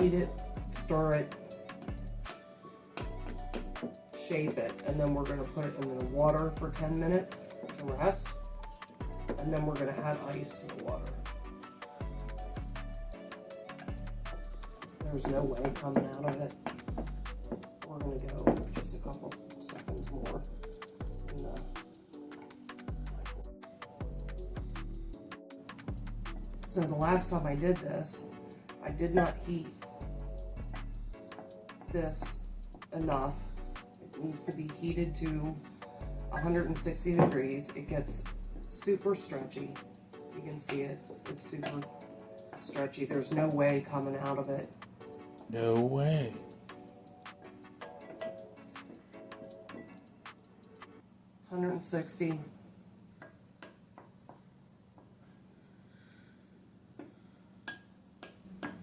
heat it, stir it, shape it, and then we're going to put it in the water for 10 minutes to rest, and then we're going to add ice to the water. There's no way coming out of it. We're going to go just a couple seconds more in the microwave. So the last time I did this, I did not heat this enough. It needs to be heated to 160 degrees. It gets super stretchy. You can see it. It's super stretchy. There's no way coming out of it. No way. $160.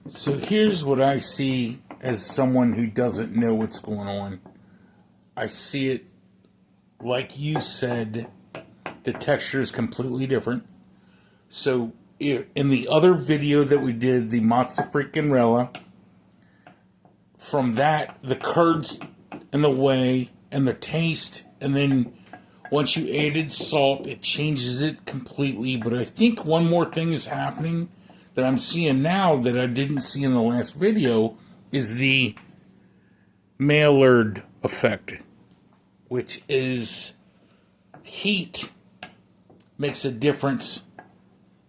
So here's what I see as someone who doesn't know what's going on. I see it, like you said, the texture is completely different. So in the other video that we did, the mozzafreakinrella, from that, the curds and the whey and the taste, and then once you added salt, it changes it completely. But I think one more thing is happening that I'm seeing now that I didn't see in the last video is the Maillard effect, which is heat makes a difference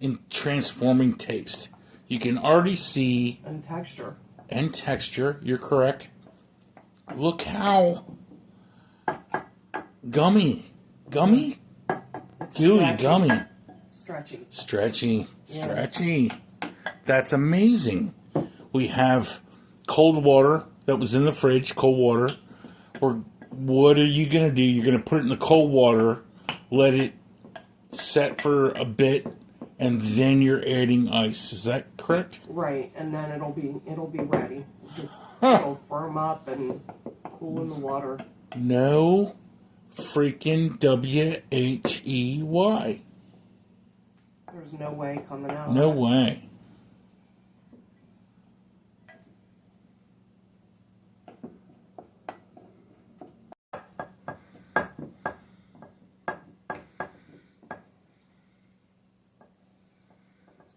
in transforming taste. You can already see... And texture. And texture, you're correct. Look how gooey, gummy? Stretchy. Yeah. That's amazing. We have cold water that was in the fridge, cold water. Or what are you going to do? You're going to put it in the cold water, let it set for a bit, and then you're adding ice. Is that correct? Right, and then it'll be ready. Just it'll firm up and cool in the water. No freaking W-H-E-Y. There's no way coming out. No way.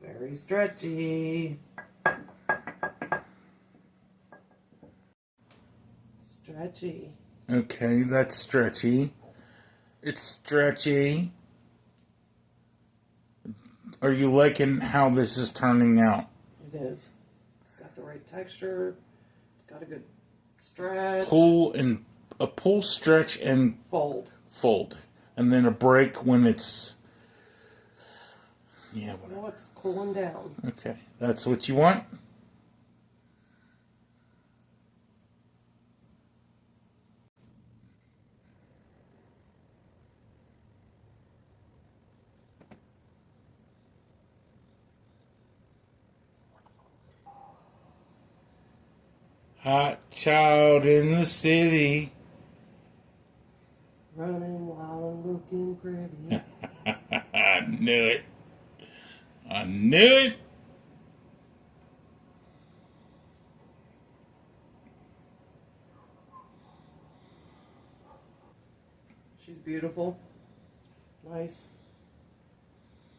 Very stretchy. Stretchy. Okay, that's stretchy. It's stretchy. Are you liking how this is turning out? It is. It's got the right texture. It's got a good stretch. Pull, stretch, and fold. And then a break when it's... Yeah, whatever. Well, it's cooling down. Okay, that's what you want? Hot child in the city. Running wild and looking pretty. I knew it. I knew it. She's beautiful. Nice.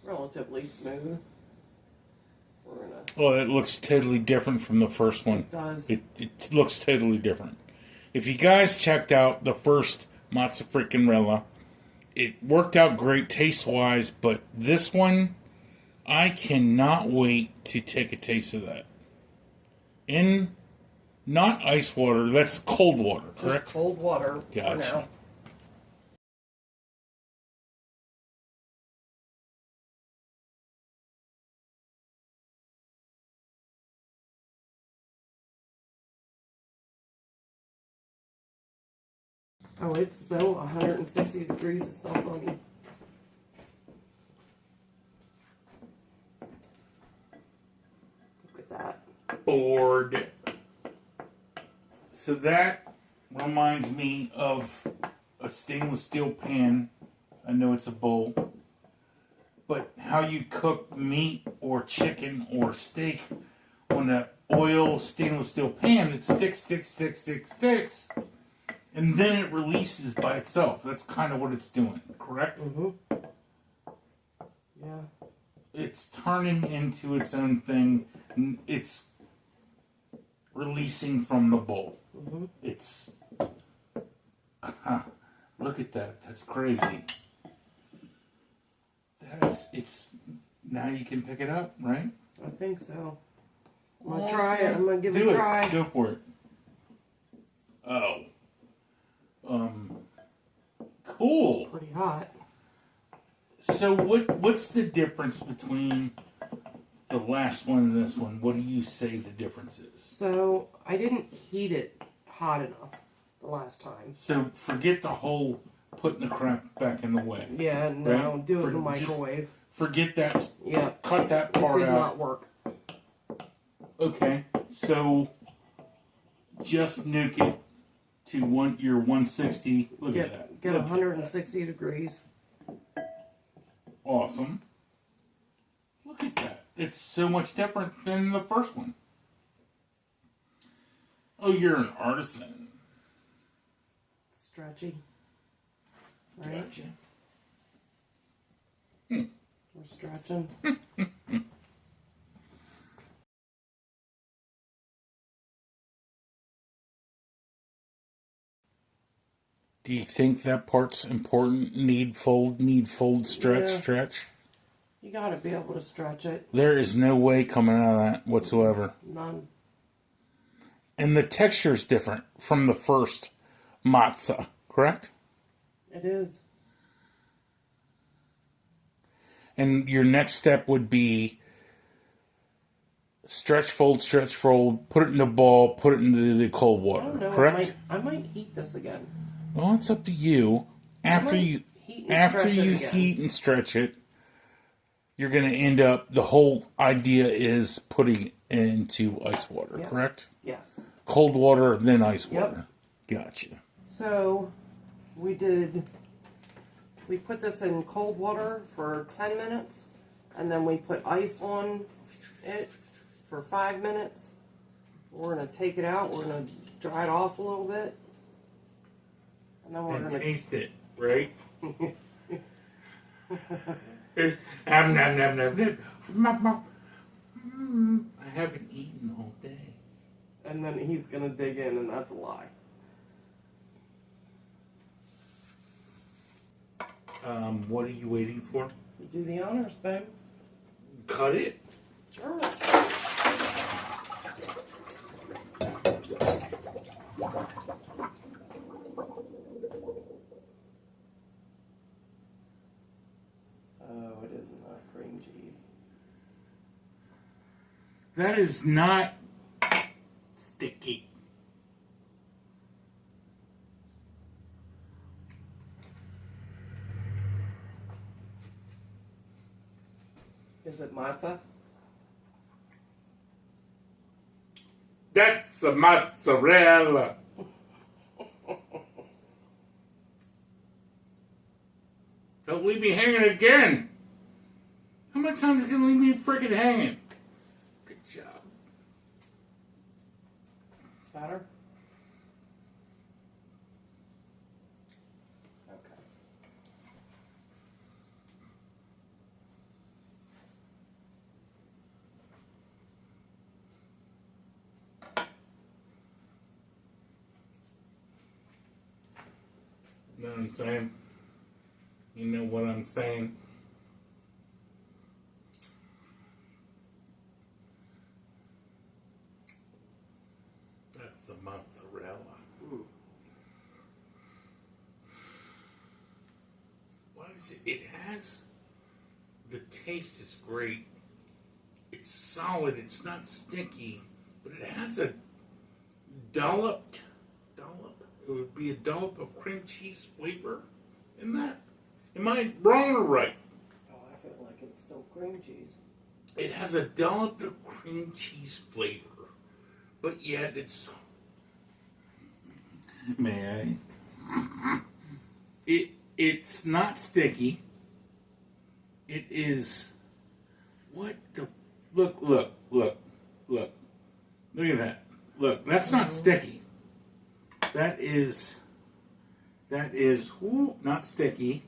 Relatively smooth. Well, it looks totally different from the first one. It does. It looks totally different. If you guys checked out the first mozzafreakinrella, it worked out great taste-wise, but this one, I cannot wait to take a taste of that. In not ice water, that's cold water, correct? Just cold water. Gotcha. For now. Oh, it's so 160 degrees, it's not funny. Look at that. Bored. So that reminds me of a stainless steel pan. I know it's a bowl. But how you cook meat or chicken or steak on a oil stainless steel pan, it sticks, and then it releases by itself. That's kind of what it's doing, correct? Mm-hmm. Yeah. It's turning into its own thing. It's releasing from the bowl. Mm-hmm. It's... look at that. That's crazy. It's... Now you can pick it up, right? I think so. I'm going to try it. I'm going to give it a try. Go for it. Oh. Cool. Pretty hot. So what's the difference between the last one and this one? What do you say the difference is? So, I didn't heat it hot enough the last time. So forget the whole putting the crap back in the way. Yeah, no, right? do it in the microwave. Forget that. Yeah. Cut that part out. It did not work. Okay, so just nuke it to your 160. Look at that. Get 160 degrees. Awesome. Look at that. It's so much different than the first one. Oh, you're an artisan. Stretchy. Right? Gotcha. We're stretching. Do you think that part's important? Need, fold, stretch, Yeah. stretch? You got to be able to stretch it. There is no way coming out of that whatsoever. None. And the texture's different from the first mozza, correct? It is. And your next step would be stretch, fold, put it in the ball, put it into the cold I water, don't know. correct? I might heat this again. Well, it's up to you. After you heat and stretch it, you're going to end up, the whole idea is putting it into ice water, correct? Yes. Cold water, then ice water. Gotcha. So, we put this in cold water for 10 minutes, and then we put ice on it for 5 minutes. We're going to take it out, we're going to dry it off a little bit. And then we're going to taste it, right? I haven't eaten all day. And then he's going to dig in, and that's a lie. What are you waiting for? Do the honors, babe. Cut it. Sure. Oh, it is not cream cheese. That is not sticky. Is it mozza? That's a mozzarella. Don't leave me hanging again. How many times are you going to leave me freaking hanging? Good job. Better? Okay. You know what I'm saying? You know what I'm saying? That's a mozzarella. Mm. What is it? It has... The taste is great. It's solid. It's not sticky. But it has a dollop. It would be a dollop of cream cheese flavor in that. Am I wrong or right? Oh, I feel like it's still cream cheese. It has a dollop of cream cheese flavor, but yet it's... May I? It's not sticky. It is... What the... Look. Look at that. Look, that's not sticky. That is, not sticky.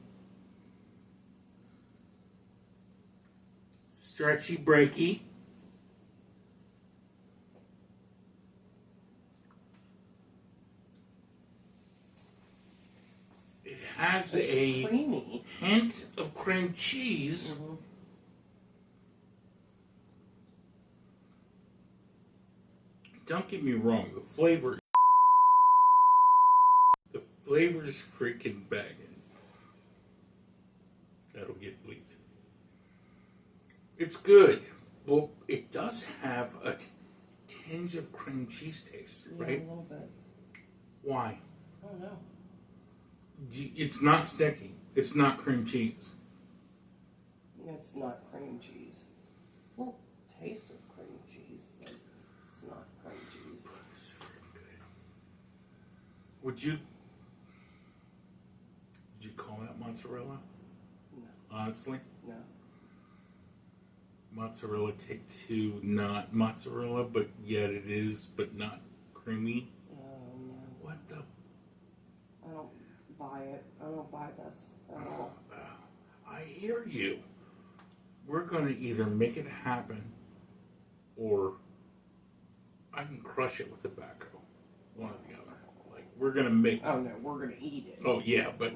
Stretchy, breaky. It has It's creamy. hint of cream cheese. Mm-hmm. Don't get me wrong, the flavor is freaking banging. That'll get bleeped. It's good. Well, it does have a tinge of cream cheese taste, Yeah, right? a little bit. Why? I don't know. It's not sticky. It's not cream cheese. It's not cream cheese. Well, taste of cream cheese, but it's not cream cheese. It's freaking good. Would you call that mozzarella? No. Honestly? No. Mozzarella take two, not mozzarella, but yet it is, but not creamy. No. What the? I don't buy it. I don't buy this at all. I hear you. We're going to either make it happen or I can crush it with tobacco. One or the other. Like, we're going to make... Oh, no, we're going to eat it. Oh, yeah, but...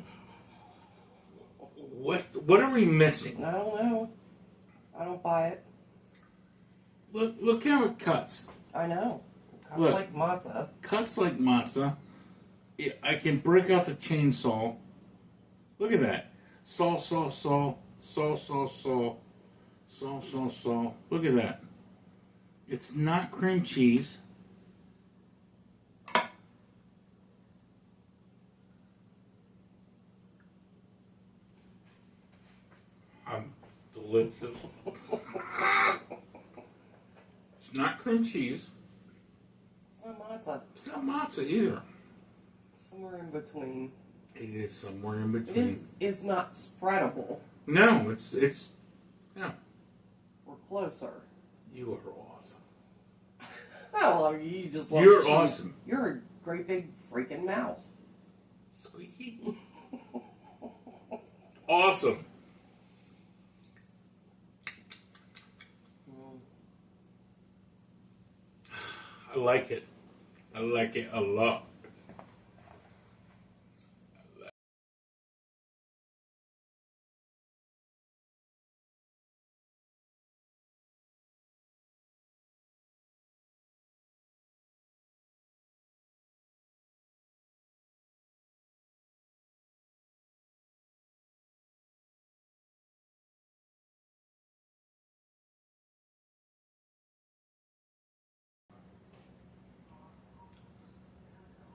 What are we missing? I don't know. I don't buy it. Look how it cuts. I know. It cuts Look. like mozza. Cuts like mozza. I can break out the chainsaw. Look at that. Saw. Look at that. It's not cream cheese. Delicious. It's not cream cheese. It's not mozza. It's not matzo either. Somewhere in between. It is somewhere in It between. is not spreadable. No, it's no. We're closer. You are awesome. I love you. You just love You're cheese. awesome. You're a great big freaking mouse. Squeaky. Awesome. I like it. I like it a lot.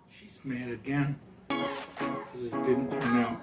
She's mad again because it didn't turn out